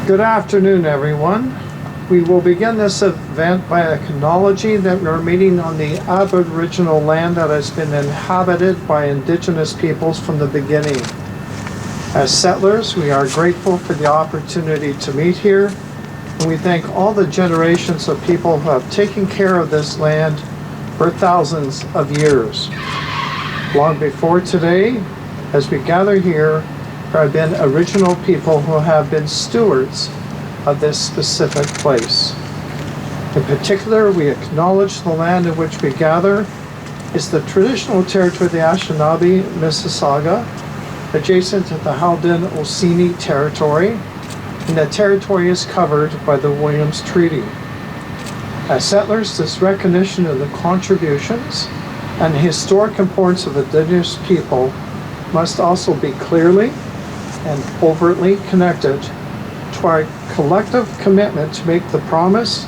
Good afternoon, everyone. We will begin this event by acknowledging that we are meeting on the Aboriginal land that has been inhabited by Indigenous peoples from the beginning. As settlers, we are grateful for the opportunity to meet here, and we thank all the generations of people who have taken care of this land for thousands of years. Long before today, as we gather here, there have been original people who have been stewards of this specific place. In particular, we acknowledge the land in which we gather is the traditional territory of the Anishinaabe Mississauga, adjacent to the Haudenosaunee territory, and the territory is covered by the Williams Treaty. As settlers, this recognition of the contributions and historic importance of Indigenous people must also be clearly and overtly connected to our collective commitment to make the promise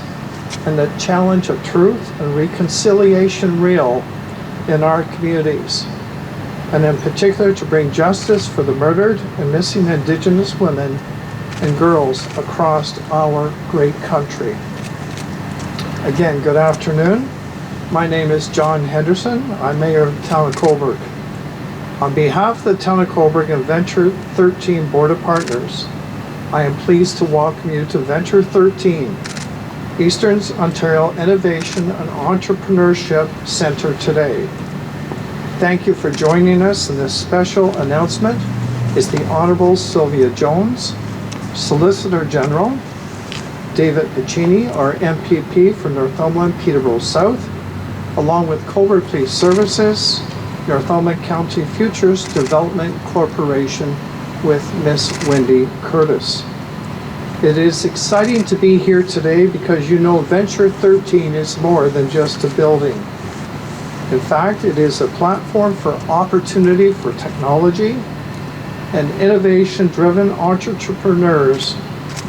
and the challenge of truth and reconciliation real in our communities, and in particular to bring justice for the murdered and missing Indigenous women and girls across our great country. Again, good afternoon. My name is John Henderson. I'm Mayor of the Town of Cobourg. On behalf of the Town of Cobourg and Venture 13 Board of Partners, I am pleased to welcome you to Venture 13, Eastern Ontario Innovation and Entrepreneurship Centre today. Thank you for joining us, and this special announcement is the Honourable Sylvia Jones, Solicitor General, David Piccini, our MPP for Northumberland, Peterborough South, along with Cobourg Police Services, Northumberland County Futures Development Corporation with Miss Wendy Curtis. It is exciting to be here today because you know Venture 13 is more than just a building. In fact, it is a platform for opportunity for technology and innovation-driven entrepreneurs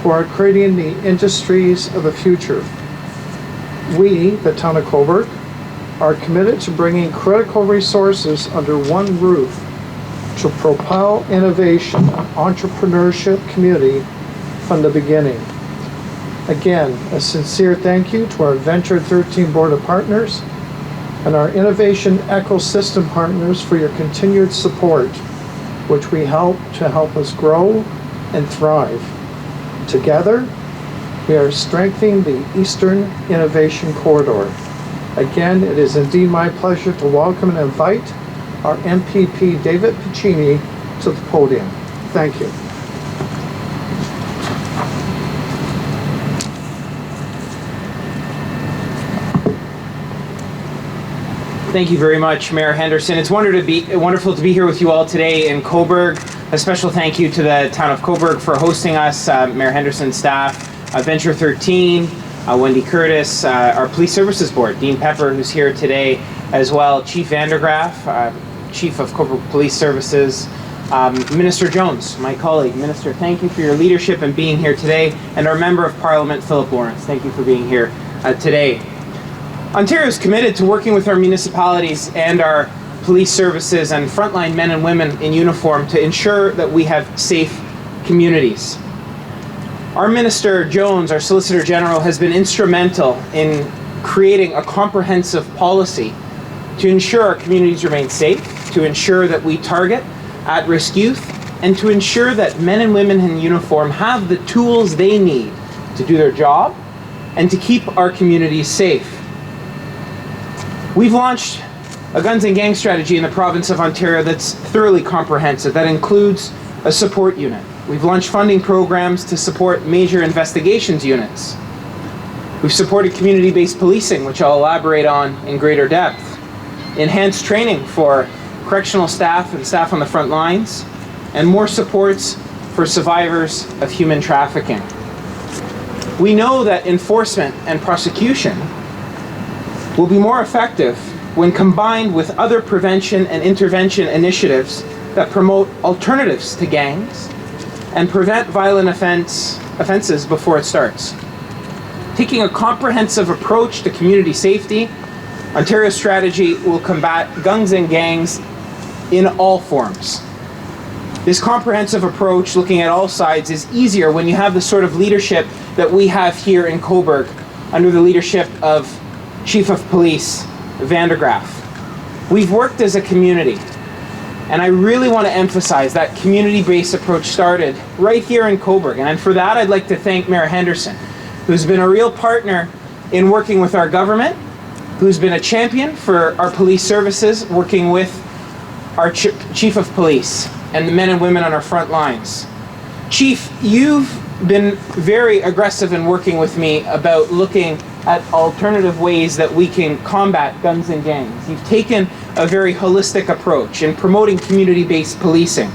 who are creating the industries of the future. We, the Town of Cobourg, are committed to bringing critical resources under one roof to propel innovation and entrepreneurship community from the beginning. Again, a sincere thank you to our Venture 13 Board of Partners and our innovation ecosystem partners for your continued support, which we help to help us grow and thrive. Together, we are strengthening the Eastern Innovation Corridor. Again, it is indeed my pleasure to welcome and invite our MPP David Piccini to the podium. Thank you. Thank you very much, Mayor Henderson. It's wonderful to be here with you all today in Cobourg. A special thank you to the Town of Cobourg for hosting us, Mayor Henderson's staff, Venture 13, Wendy Curtis, our Police Services Board, Dean Pepper, who's here today as well, Chief Vandergraaf, Chief of Cobourg Police Services, Minister Jones, my colleague. Minister, thank you for your leadership and being here today, and our Member of Parliament, Philip Lawrence. Thank you for being here today. Ontario is committed to working with our municipalities and our police services and frontline men and women in uniform to ensure that we have safe communities. Our Minister Jones, our Solicitor General, has been instrumental in creating a comprehensive policy to ensure our communities remain safe, to ensure that we target at-risk youth, and to ensure that men and women in uniform have the tools they need to do their job and to keep our communities safe. We've launched a guns and gang strategy in the province of Ontario that's thoroughly comprehensive, that includes a support unit. We've launched funding programs to support major investigations units. We've supported community-based policing, which I'll elaborate on in greater depth. Enhanced training for correctional staff and staff on the front lines, and more supports for survivors of human trafficking. We know that enforcement and prosecution will be more effective when combined with other prevention and intervention initiatives that promote alternatives to gangs and prevent violent offenses before it starts. Taking a comprehensive approach to community safety, Ontario's strategy will combat guns and gangs in all forms. This comprehensive approach, looking at all sides, is easier when you have the sort of leadership that we have here in Cobourg under the leadership of Chief of Police Vandergraaf. We've worked as a community, and I really want to emphasize that community-based approach started right here in Cobourg. And for that, I'd like to thank Mayor Henderson, who's been a real partner in working with our government, who's been a champion for our police services, working with our Chief of Police and the men and women on our front lines. Chief, you've been very aggressive in working with me about looking at alternative ways that we can combat guns and gangs. You've taken a very holistic approach in promoting community-based policing.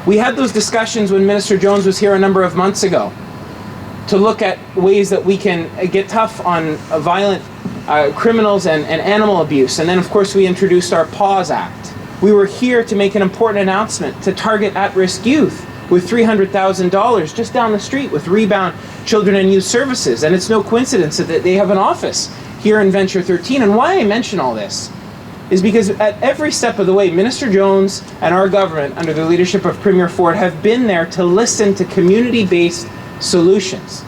We had those discussions when Minister Jones was here a number of months ago to look at ways that we can get tough on violent criminals and animal abuse. And then, of course, we introduced our PAWS Act. We were here to make an important announcement to target at-risk youth with $300,000 just down the street with Rebound Children and Youth Services. And it's no coincidence that they have an office here in Venture 13. And why I mention all this is because at every step of the way, Minister Jones and our government, under the leadership of Premier Ford, have been there to listen to community-based solutions,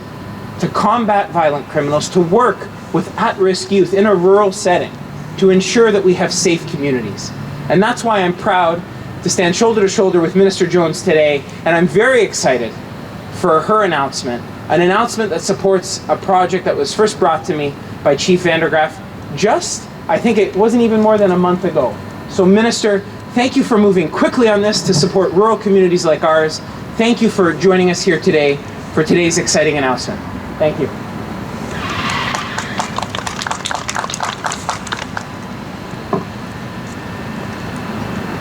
to combat violent criminals, to work with at-risk youth in a rural setting, to ensure that we have safe communities. And that's why I'm proud to stand shoulder to shoulder with Minister Jones today, and I'm very excited for her announcement, an announcement that supports a project that was first brought to me by Chief Vandergraaf just, I think it wasn't even more than a month ago. So Minister, thank you for moving quickly on this to support rural communities like ours. Thank you for joining us here today for today's exciting announcement. Thank you.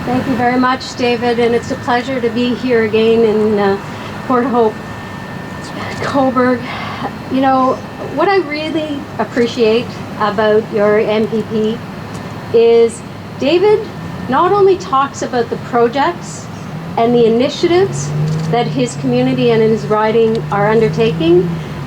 Thank you very much, David, and it's a pleasure to be here again in Port Hope, Cobourg. You know, what I really appreciate about your MPP is David not only talks about the projects and the initiatives that his community and his riding are undertaking,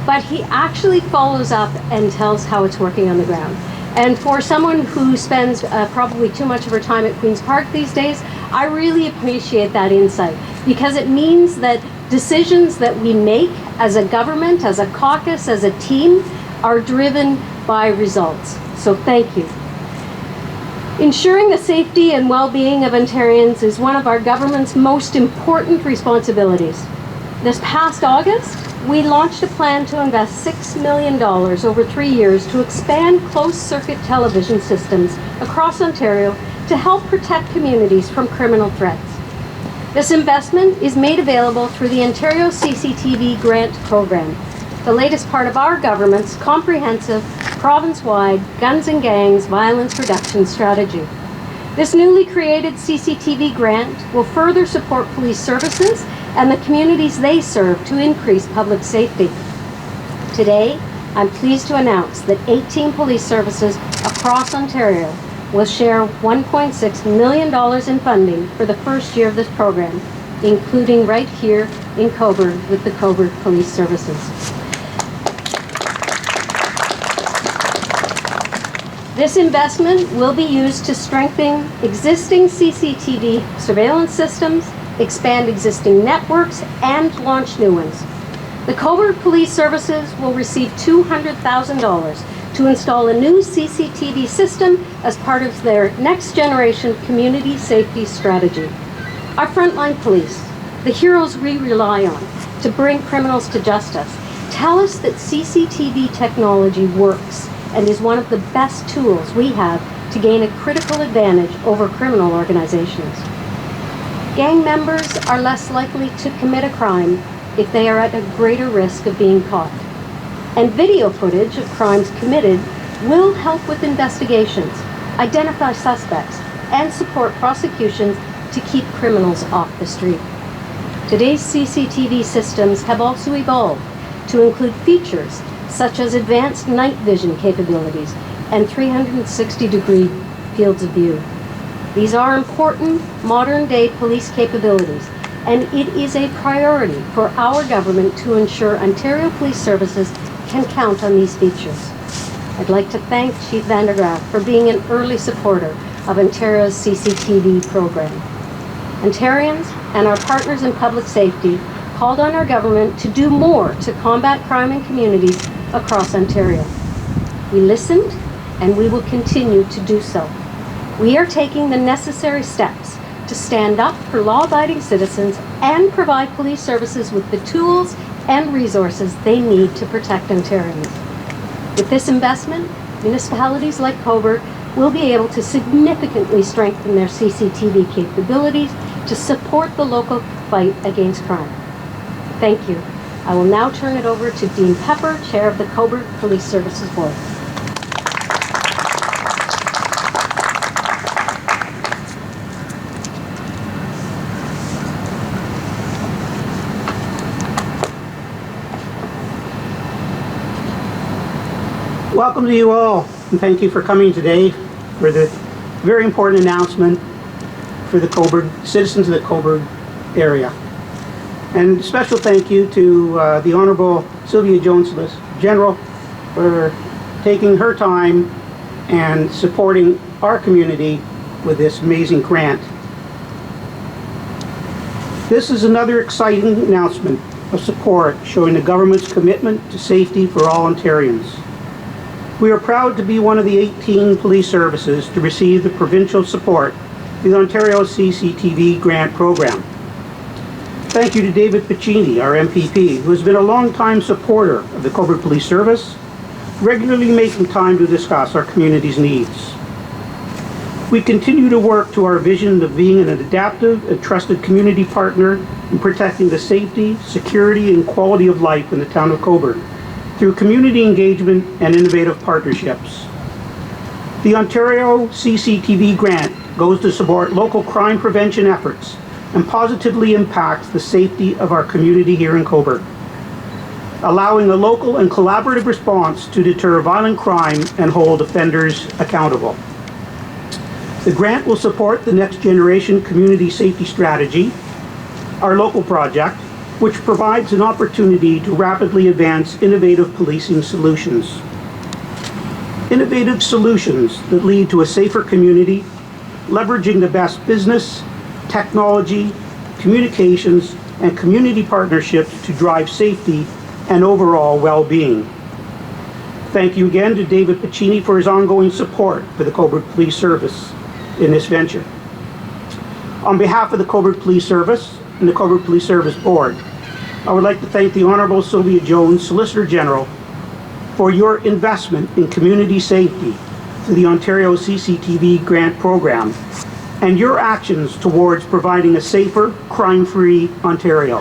but he actually follows up and tells how it's working on the ground. And for someone who spends probably too much of her time at Queen's Park these days, I really appreciate that insight, because it means that decisions that we make as a government, as a caucus, as a team, are driven by results. So thank you. Ensuring the safety and well-being of Ontarians is one of our government's most important responsibilities. This past August, we launched a plan to invest $6 million over 3 years to expand closed-circuit television systems across Ontario to help protect communities from criminal threats. This investment is made available through the Ontario Cctv grant program, the latest part of our government's comprehensive, province-wide guns and gangs violence reduction strategy. This newly created Cctv grant will further support police services and the communities they serve to increase public safety. Today, I'm pleased to announce that 18 police services across Ontario will share $1.6 million in funding for the first year of this program, including right here in Cobourg with the Cobourg Police Services. This investment will be used to strengthen existing CCTV surveillance systems, expand existing networks, and launch new ones. The Cobourg Police Services will receive $200,000 to install a new CCTV system as part of their next generation community safety strategy. Our frontline police, the heroes we rely on to bring criminals to justice, tell us that CCTV technology works and is one of the best tools we have to gain a critical advantage over criminal organizations. Gang members are less likely to commit a crime if they are at a greater risk of being caught. And video footage of crimes committed will help with investigations, identify suspects, and support prosecutions to keep criminals off the street. Today's CCTV systems have also evolved to include features such as advanced night vision capabilities and 360-degree fields of view. These are important modern-day police capabilities, and it is a priority for our government to ensure Ontario Police Services can count on these features. I'd like to thank Chief Vandergraaf for being an early supporter of Ontario's CCTV program. Ontarians and our partners in public safety called on our government to do more to combat crime in communities across Ontario. We listened, and we will continue to do so. We are taking the necessary steps to stand up for law-abiding citizens and provide police services with the tools and resources they need to protect Ontarians. With this investment, municipalities like Cobourg will be able to significantly strengthen their CCTV capabilities to support the local fight against crime. Thank you. I will now turn it over to Dean Pepper, Chair of the Cobourg Police Services Board. Welcome to you all, and thank you for coming today for the very important announcement for the Cobourg citizens of the Cobourg area. And special thank you to the Honourable Sylvia Jones, Solicitor General, for taking her time and supporting our community with this amazing grant. This is another exciting announcement of support showing the government's commitment to safety for all Ontarians. We are proud to be one of the 18 police services to receive the provincial support through the Ontario CCTV grant program. Thank you to David Piccini, our MPP, who has been a long-time supporter of the Cobourg Police Service, regularly making time to discuss our community's needs. We continue to work to our vision of being an adaptive and trusted community partner in protecting the safety, security, and quality of life in the town of Cobourg through community engagement and innovative partnerships. The Ontario CCTV grant goes to support local crime prevention efforts and positively impacts the safety of our community here in Cobourg, allowing a local and collaborative response to deter violent crime and hold offenders accountable. The grant will support the Next Generation Community Safety Strategy, our local project, which provides an opportunity to rapidly advance innovative policing solutions. Innovative solutions that lead to a safer community, leveraging the best business, technology, communications, and community partnerships to drive safety and overall well-being. Thank you again to David Piccini for his ongoing support for the Cobourg Police Service in this venture. On behalf of the Cobourg Police Service and the Cobourg Police Service Board, I would like to thank the Honourable Sylvia Jones, Solicitor General, for your investment in community safety through the Ontario CCTV grant program and your actions towards providing a safer, crime-free Ontario.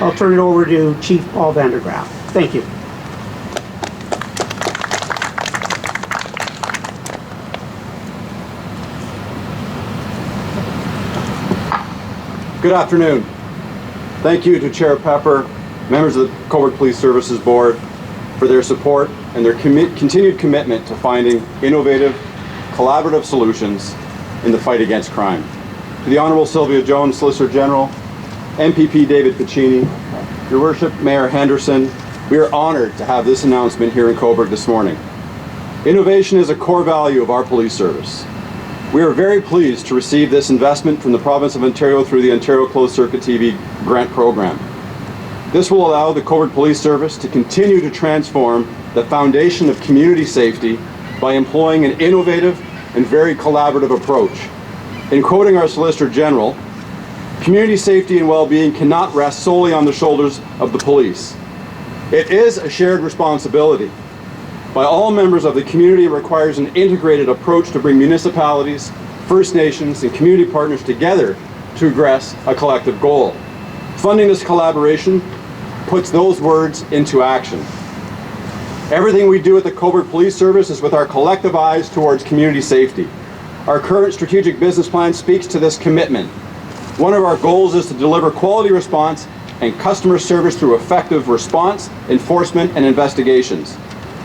I'll turn it over to Chief Paul Vandergraaf. Thank you. Good afternoon. Thank you to Chair Pepper, members of the Cobourg Police Services Board for their support and their continued commitment to finding innovative, collaborative solutions in the fight against crime. To the Honourable Sylvia Jones, Solicitor General, MPP David Piccini, Your Worship, Mayor Henderson, we are honoured to have this announcement here in Cobourg this morning. Innovation is a core value of our police service. We are very pleased to receive this investment from the Province of Ontario through the Ontario Closed Circuit TV grant program. This will allow the Cobourg Police Service to continue to transform the foundation of community safety by employing an innovative and very collaborative approach. In quoting our Solicitor General, community safety and well-being cannot rest solely on the shoulders of the police. It is a shared responsibility by all members of the community. It requires an integrated approach to bring municipalities, First Nations, and community partners together to address a collective goal. Funding this collaboration puts those words into action. Everything we do at the Cobourg Police Service is with our collective eyes towards community safety. Our current strategic business plan speaks to this commitment. One of our goals is to deliver quality response and customer service through effective response, enforcement, and investigations.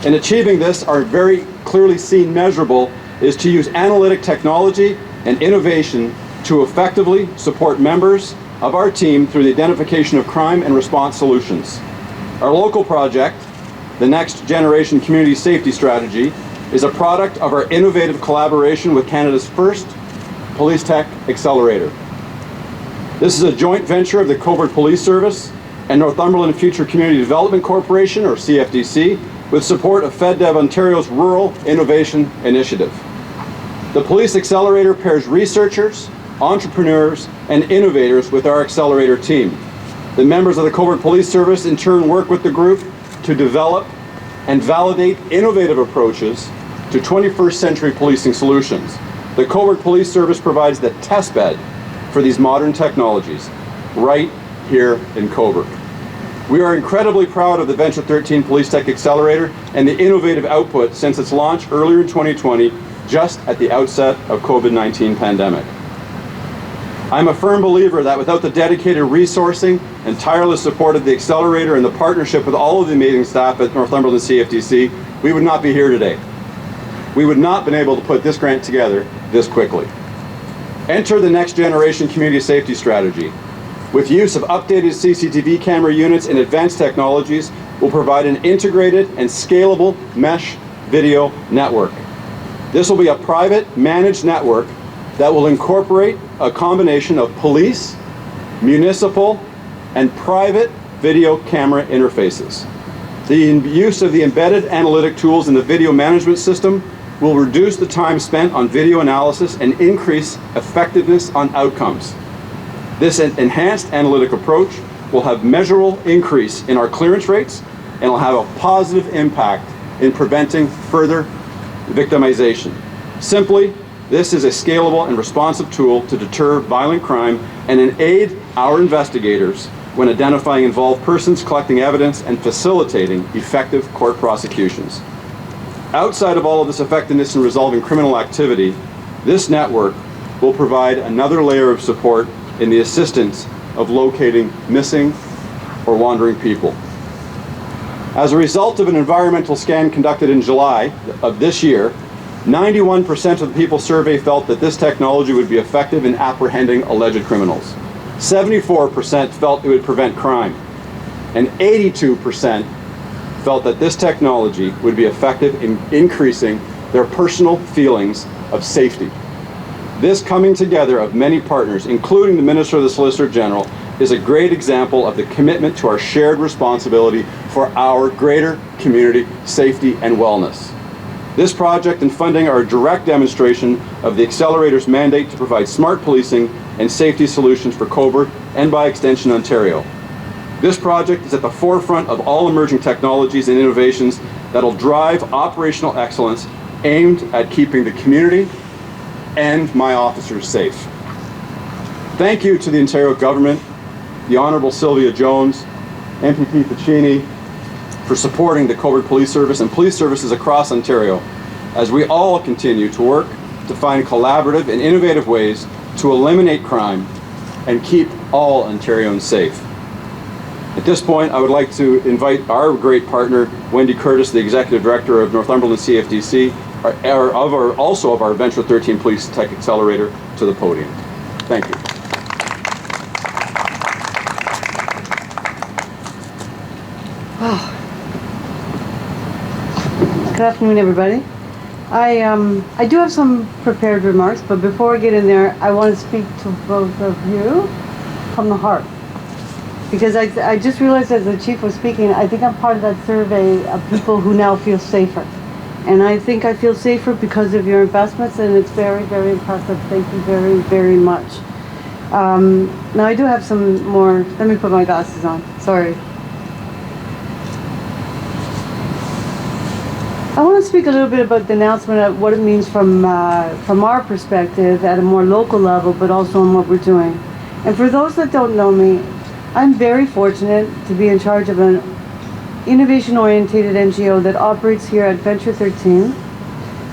In achieving this, our very clearly seen measurable is to use analytic technology and innovation to effectively support members of our team through the identification of crime and response solutions. Our local project, the Next Generation Community Safety Strategy, is a product of our innovative collaboration with Canada's first police tech accelerator. This is a joint venture of the Cobourg Police Service and Northumberland Future Community Development Corporation, or Cfdc, with support of FedDev Ontario's Rural Innovation Initiative. The Police Accelerator pairs researchers, entrepreneurs, and innovators with our Accelerator team. The members of the Cobourg Police Service in turn work with the group to develop and validate innovative approaches to 21st century policing solutions. The Cobourg Police Service provides the testbed for these modern technologies right here in Cobourg. We are incredibly proud of the Venture 13 Police Tech Accelerator and the innovative output since its launch earlier in 2020, just at the outset of COVID-19 pandemic. I'm a firm believer that without the dedicated resourcing and tireless support of the Accelerator and the partnership with all of the amazing staff at Northumberland Cfdc, we would not be here today. We would not have been able to put this grant together this quickly. Enter the next generation community safety strategy. With use of updated CCTV camera units and advanced technologies, will provide an integrated and scalable mesh video network. This will be a private managed network that will incorporate a combination of police, municipal, and private video camera interfaces. The use of the embedded analytic tools in the video management system will reduce the time spent on video analysis and increase effectiveness on outcomes. This enhanced analytic approach will have measurable increase in our clearance rates and will have a positive impact in preventing further victimization. Simply, this is a scalable and responsive tool to deter violent crime and aid our investigators when identifying involved persons, collecting evidence, and facilitating effective court prosecutions. Outside of all of this effectiveness in resolving criminal activity, this network will provide another layer of support in the assistance of locating missing or wandering people. As a result of an environmental scan conducted in July of this year, 91% of the people surveyed felt that this technology would be effective in apprehending alleged criminals. 74% felt it would prevent crime, and 82% felt that this technology would be effective in increasing their personal feelings of safety. This coming together of many partners, including the Minister of the Solicitor General, is a great example of the commitment to our shared responsibility for our greater community safety and wellness. This project and funding are a direct demonstration of the Accelerator's mandate to provide smart policing and safety solutions for Cobourg and, by extension, Ontario. This project is at the forefront of all emerging technologies and innovations that will drive operational excellence aimed at keeping the community and my officers safe. Thank you to the Ontario government, the Honourable Sylvia Jones, MPP Piccini, for supporting the Cobourg Police Service and police services across Ontario as we all continue to work to find collaborative and innovative ways to eliminate crime and keep all Ontarians safe. At this point, I would like to invite our great partner, Wendy Curtis, the Executive Director of Northumberland Cfdc, also of our Venture 13 Police Tech Accelerator, to the podium. Thank you. Good afternoon, everybody. I do have some prepared remarks, but before I get in there, I want to speak to both of you from the heart. Because I just realized as the chief was speaking, I think I'm part of that survey of people who now feel safer. And I think I feel safer because of your investments, and it's very, very impressive. Thank you very, very much. Now I do have some more, let me put my glasses on, sorry. I want to speak a little bit about the announcement of what it means from our perspective at a more local level, but also on what we're doing. And for those that don't know me, I'm very fortunate to be in charge of an innovation-oriented NGO that operates here at Venture 13.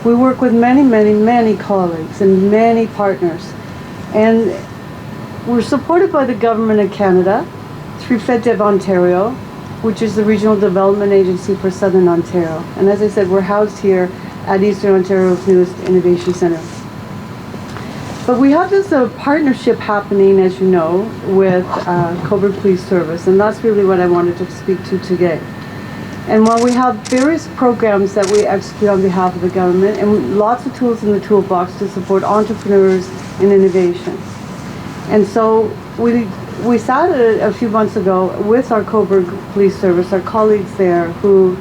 We work with many, many, many colleagues and many partners. And we're supported by the Government of Canada through FedDev Ontario, which is the Regional Development Agency for Southern Ontario. And as I said, we're housed here at Eastern Ontario's newest innovation center. But we have this partnership happening, as you know, with Cobourg Police Service, and that's really what I wanted to speak to today. And while we have various programs that we execute on behalf of the government, and lots of tools in the toolbox to support entrepreneurs and innovation. And so we sat a few months ago with our Coburg Police Service, our colleagues there who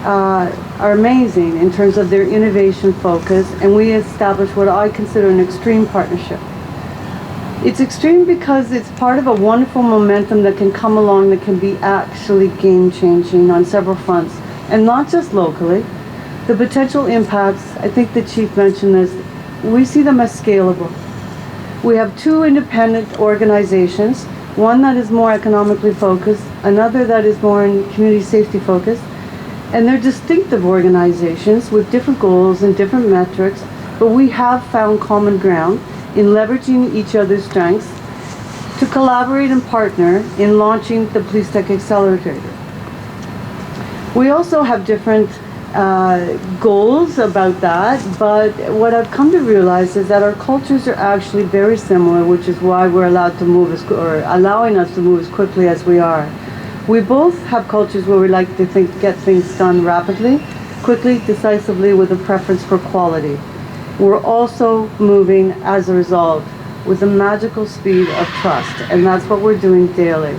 are amazing in terms of their innovation focus, and we established what I consider an extreme partnership. It's extreme because it's part of a wonderful momentum that can come along that can be actually game-changing on several fronts, and not just locally. The potential impacts, I think the Chief mentioned this, we see them as scalable. We have two independent organizations, one that is more economically focused, another that is more in community safety focused, and they're distinctive organizations with different goals and different metrics, but we have found common ground in leveraging each other's strengths to collaborate and partner in launching the Police Tech Accelerator. We also have different goals about that, but what I've come to realize is that our cultures are actually very similar, which is why we're allowed to move allowing us to move as quickly as we are. We both have cultures where we like to get things done rapidly, quickly, decisively, with a preference for quality. We're also moving as a result with the magical speed of trust, and that's what we're doing daily.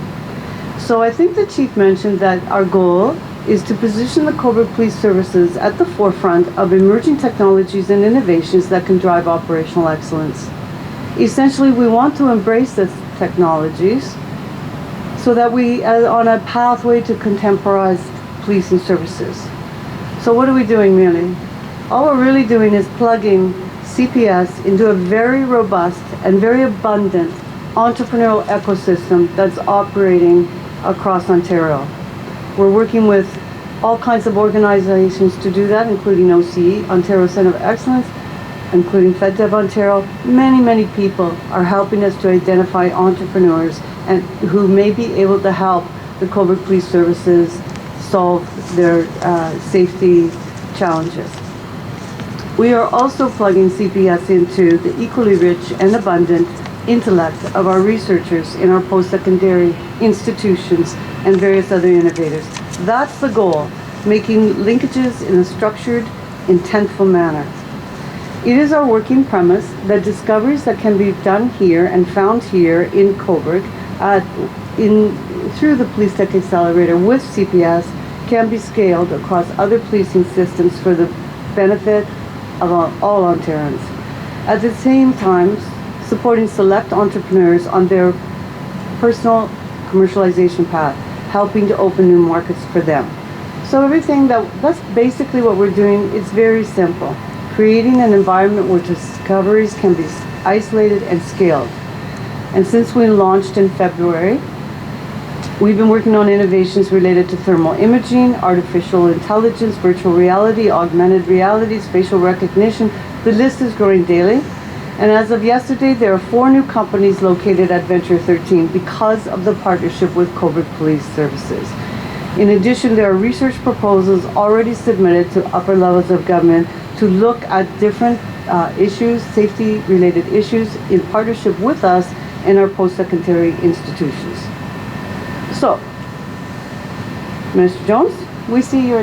So I think the Chief mentioned that our goal is to position the Coburg Police Services at the forefront of emerging technologies and innovations that can drive operational excellence. Essentially, we want to embrace these technologies so that we are on a pathway to contemporized policing services. So what are we doing really? All we're really doing is plugging CPS into a very robust and very abundant entrepreneurial ecosystem that's operating across Ontario. We're working with all kinds of organizations to do that, including OCE, Ontario Centre of Excellence, including FedDev Ontario. Many, many people are helping us to identify entrepreneurs and who may be able to help the Coburg Police Services solve their safety challenges. We are also plugging CPS into the equally rich and abundant intellect of our researchers in our post-secondary institutions and various other innovators. That's the goal, making linkages in a structured, intentful manner. It is our working premise that discoveries that can be done here and found here in Coburg through the Police Tech Accelerator with CPS can be scaled across other policing systems for the benefit of all Ontarians. At the same time, supporting select entrepreneurs on their personal commercialization path, helping to open new markets for them. So that's basically what we're doing. It's very simple. Creating an environment where discoveries can be isolated and scaled. And since we launched in February, we've been working on innovations related to thermal imaging, artificial intelligence, virtual reality, augmented reality, spatial recognition. The list is growing daily. And as of yesterday, there are 4 new companies located at Venture 13 because of the partnership with Coburg Police Services. In addition, there are research proposals already submitted to upper levels of government to look at different issues, safety-related issues, in partnership with us and our post-secondary institutions. So, Mr. Jones, we see your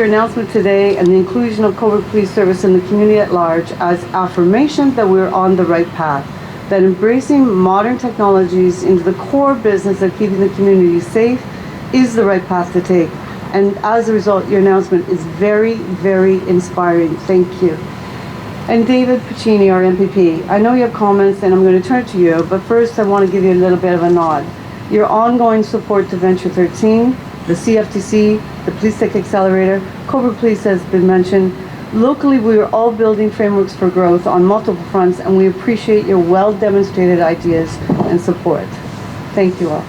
announcement today and the inclusion of Coburg Police Service in the community at large as affirmation that we're on the right path, that embracing modern technologies into the core business of keeping the community safe is the right path to take. And as a result, your announcement is very, very inspiring. Thank you. And David Piccini, our MPP, I know you have comments and I'm going to turn to you, but first I want to give you a little bit of a nod. Your ongoing support to Venture 13, the Cfdc, the Police Tech Accelerator, Coburg Police has been mentioned. Locally, we are all building frameworks for growth on multiple fronts, and we appreciate your well-demonstrated ideas and support. Thank you all.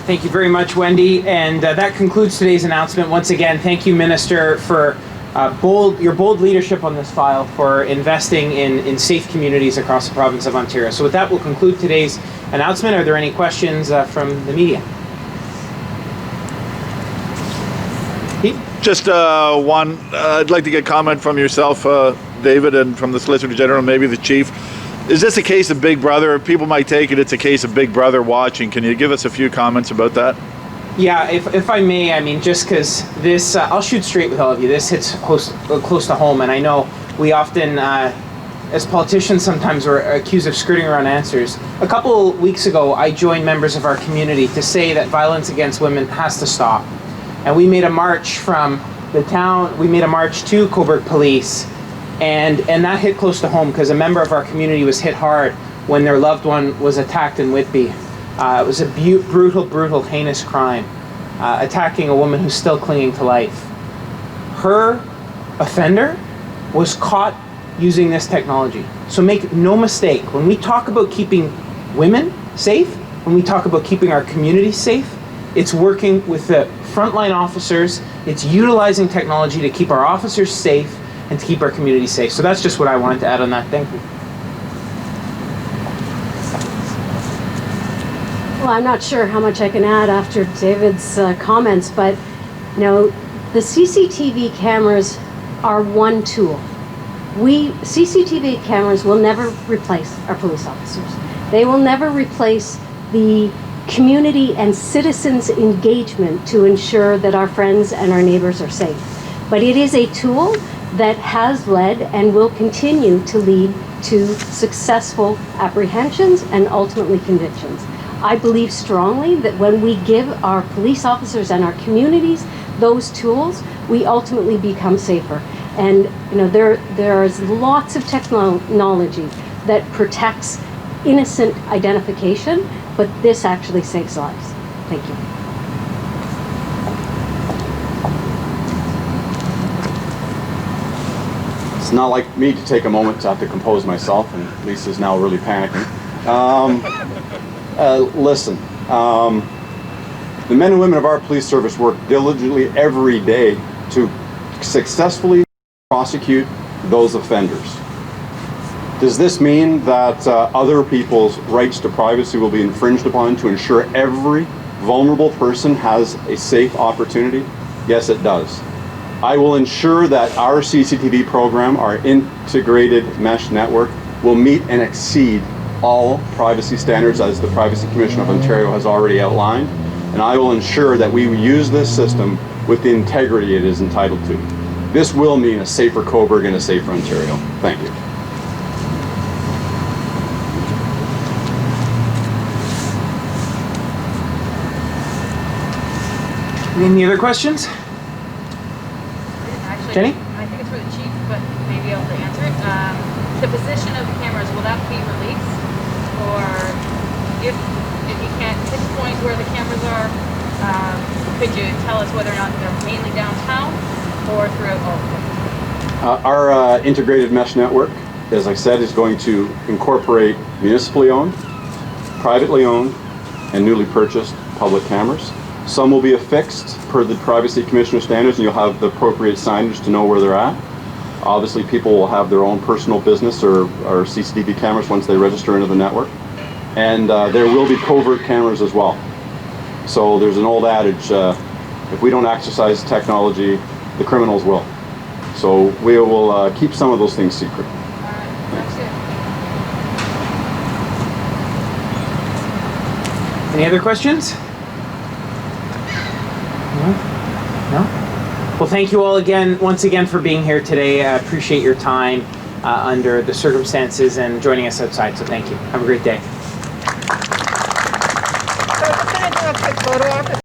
Thank you very much, Wendy. And that concludes today's announcement. Once again, thank you, Minister, for your bold leadership on this file, for investing in safe communities across the province of Ontario. So with that, we'll conclude today's announcement. Are there any questions from the media? Pete? Just one, I'd like to get comment from yourself, David, and from the Solicitor General, maybe the Chief. Is this a case of Big Brother? People might take it, it's a case of Big Brother watching. Can you give us a few comments about that? Yeah, if I may, I mean, just because this, I'll shoot straight with all of you. This hits close to home, and I know we often, as politicians, sometimes we're accused of skirting around answers. A couple weeks ago, I joined members of our community to say that violence against women has to stop. And we made a march from the town, we made a march to Cobourg Police, and that hit close to home because a member of our community was hit hard when their loved one was attacked in Whitby. It was a brutal, heinous crime, attacking a woman who's still clinging to life. Her offender was caught using this technology. So make no mistake, when we talk about keeping women safe, when we talk about keeping our communities safe, it's working with the frontline officers, it's utilizing technology to keep our officers safe and to keep our communities safe. So that's just what I wanted to add on that. Thank you. Well, I'm not sure how much I can add after David's comments, but you know, the CCTV cameras are one tool. CCTV cameras will never replace our police officers. They will never replace the community and citizens' engagement to ensure that our friends and our neighbors are safe. But it is a tool that has led and will continue to lead to successful apprehensions and ultimately convictions. I believe strongly that when we give our police officers and our communities those tools, we ultimately become safer. And you know, there is lots of technology that protects innocent identification, but this actually saves lives. Thank you. It's not like me to take a moment to have to compose myself, and Lisa's now really panicking. Listen, the men and women of our police service work diligently every day to successfully prosecute those offenders. Does this mean that other people's rights to privacy will be infringed upon to ensure every vulnerable person has a safe opportunity? Yes, it does. I will ensure that our CCTV program, our integrated mesh network, will meet and exceed all privacy standards as the Privacy Commission of Ontario has already outlined, and I will ensure that we use this system with the integrity it is entitled to. This will mean a safer Cobourg and a safer Ontario. Thank you. Any other questions? Actually, Jenny? I think it's for the chief, but maybe able to answer it. The position of the cameras, will that be released? Or if you can't pinpoint where the cameras are, could you tell us whether or not they're mainly downtown or throughout all of them? Our integrated mesh network, as I said, is going to incorporate municipally owned, privately owned, and newly purchased public cameras. Some will be affixed per the Privacy Commissioner standards, and you'll have the appropriate signage to know where they're at. Obviously, people will have their own personal business or CCTV cameras once they register into the network. And there will be covert cameras as well. So there's an old adage, if we don't exercise technology, the criminals will. So we will keep some of those things secret. Any other questions? No? Well, thank you all once again for being here today. I appreciate your time under the circumstances and joining us outside, so thank you. Have a great day.